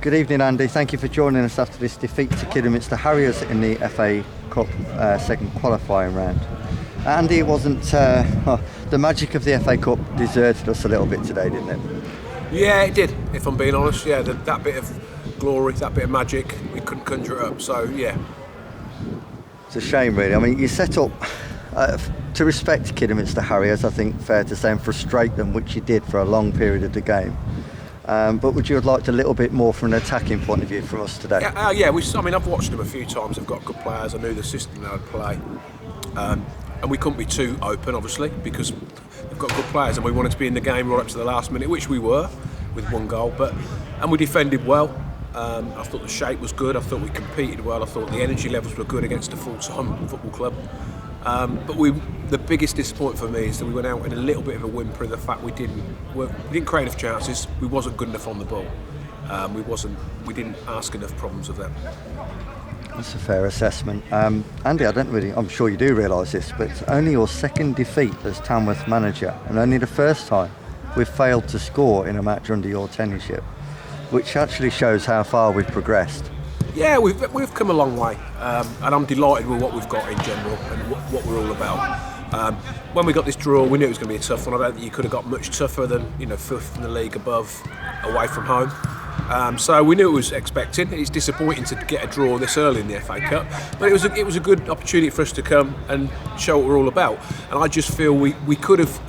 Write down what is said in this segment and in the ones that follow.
Good evening, Andy. Thank you for joining us after this defeat to Kidderminster Harriers in the FA Cup second qualifying round. Andy, it wasn't the magic of the FA Cup deserted us a little bit today, didn't it? Yeah, it did, if I'm being honest. Yeah, that bit of glory, that bit of magic, we couldn't conjure it up. So, yeah. It's a shame, really. I mean, you set up to respect Kidderminster Harriers, I think fair to say, and frustrate them, which you did for a long period of the game. But would you have liked a little bit more from an attacking point of view from us today? Yeah. I've watched them a few times. They've got good players. I knew the system they would play. And we couldn't be too open, obviously, because they've got good players and we wanted to be in the game right up to the last minute, which we were, with one goal. And we defended well. I thought the shape was good. I thought we competed well. I thought the energy levels were good against a full-time football club. But the biggest disappointment for me is that we went out in a little bit of a whimper in the fact we didn't create enough chances. We wasn't good enough on the ball. We didn't ask enough problems of them. That's a fair assessment. Andy, I'm sure you do realise this, but it's only your second defeat as Tamworth manager and only the first time we've failed to score in a match under your tenureship, which actually shows how far we've progressed. Yeah, we've come a long way, and I'm delighted with what we've got in general and what we're all about. When we got this draw, we knew it was going to be a tough one. I don't think you could have got much tougher than fifth in the league above, away from home. So we knew it was expected. It's disappointing to get a draw this early in the FA Cup, but it was a good opportunity for us to come and show what we're all about. And I just feel we could have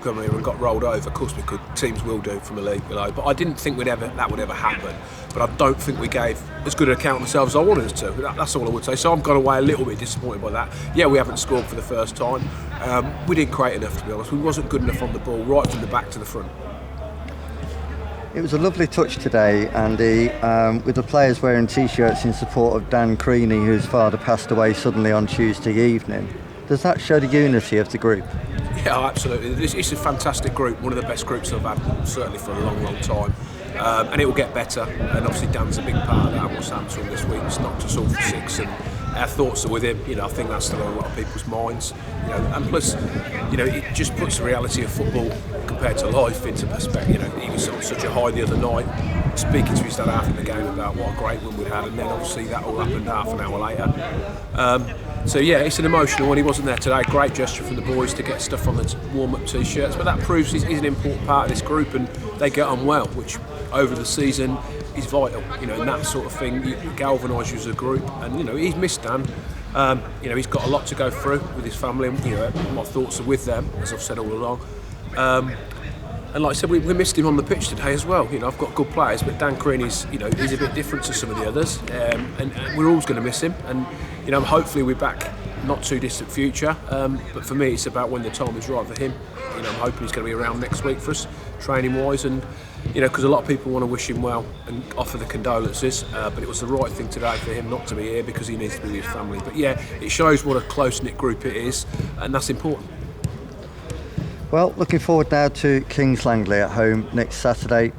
come here and got rolled over. Of course we could. Teams will do from a league below, but I didn't think that would ever happen. But I don't think we gave as good an account of ourselves as I wanted us to. That's all I would say. So I've gone away a little bit disappointed by that. Yeah, we haven't scored for the first time. We didn't create enough, to be honest. We wasn't good enough on the ball, right from the back to the front. It was a lovely touch today, Andy, with the players wearing T-shirts in support of Dan Creaney, whose father passed away suddenly on Tuesday evening. Does that show the unity of the group? Yeah, absolutely. It's a fantastic group, one of the best groups I've had, certainly for a long, long time. And it will get better, and obviously Dan's a big part of that. What's happened this week, it's knocked us all for six, and our thoughts are with him. I think that's still on a lot of people's minds. And plus, it just puts the reality of football compared to life into perspective. He was on such a high the other night, speaking to his dad after the game about what a great one we'd had, and then obviously that all happened half an hour later. So yeah, it's an emotional one. He wasn't there today. Great gesture from the boys to get stuff on the warm-up T-shirts, but that proves he's an important part of this group, and they get on well, which over the season is vital. And that sort of thing galvanise you as a group. And he's missed Dan. He's got a lot to go through with his family. And, my thoughts are with them, as I've said all along. And like I said, we missed him on the pitch today as well. I've got good players, but Dan Creaney's, he's a bit different to some of the others, and we're always going to miss him. And hopefully we're back not too distant future. But for me, it's about when the time is right for him. I'm hoping he's going to be around next week for us, training wise, and because a lot of people want to wish him well and offer the condolences. But it was the right thing today for him not to be here because he needs to be with his family. But yeah, it shows what a close-knit group it is, and that's important. Well, looking forward now to Kings Langley at home next Saturday.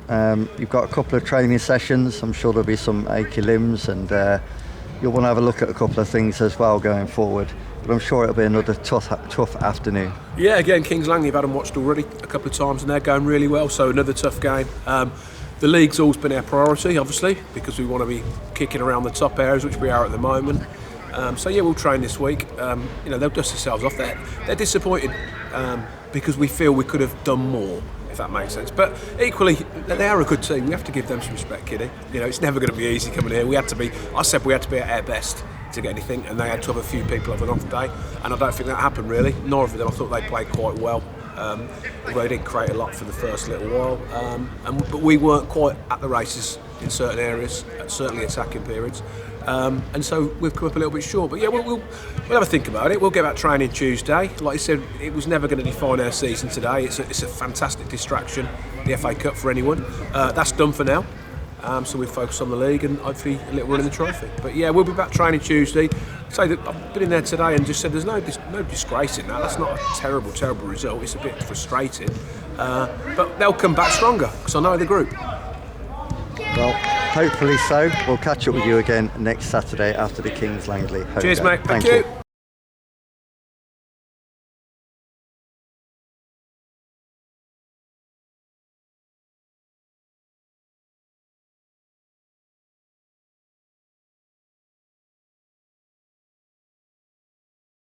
You've got a couple of training sessions. I'm sure there'll be some achy limbs, and you'll want to have a look at a couple of things as well going forward. But I'm sure it'll be another tough afternoon. Yeah, again, Kings Langley, I've had them watched already a couple of times, and they're going really well. So another tough game. The league's always been our priority, obviously, because we want to be kicking around the top areas, which we are at the moment. So yeah, we'll train this week. They'll dust themselves off. They're disappointed because we feel we could have done more, if that makes sense. But equally, they are a good team. We have to give them some respect, Kiddy. It's never going to be easy coming here. I said we had to be at our best to get anything, and they had to have a few people have an off day, and I don't think that happened really. Neither of them. I thought they played quite well. Although they didn't create a lot for the first little while, but we weren't quite at the races in certain areas, certainly attacking periods, and so we've come up a little bit short. But yeah, we'll have a think about it. We'll get back training Tuesday. Like I said, it was never going to define our season today. It's a fantastic distraction, the FA Cup for anyone. That's done for now. So we focus on the league and hopefully a little run in the trophy. But yeah, we'll be back training Tuesday. Say that I've been in there today and just said there's no disgrace in that. That's not a terrible result. It's a bit frustrating, but they'll come back stronger because I know the group. Well, hopefully so. We'll catch up with you again next Saturday after the Kings Langley home Cheers, game. mate. Thank you.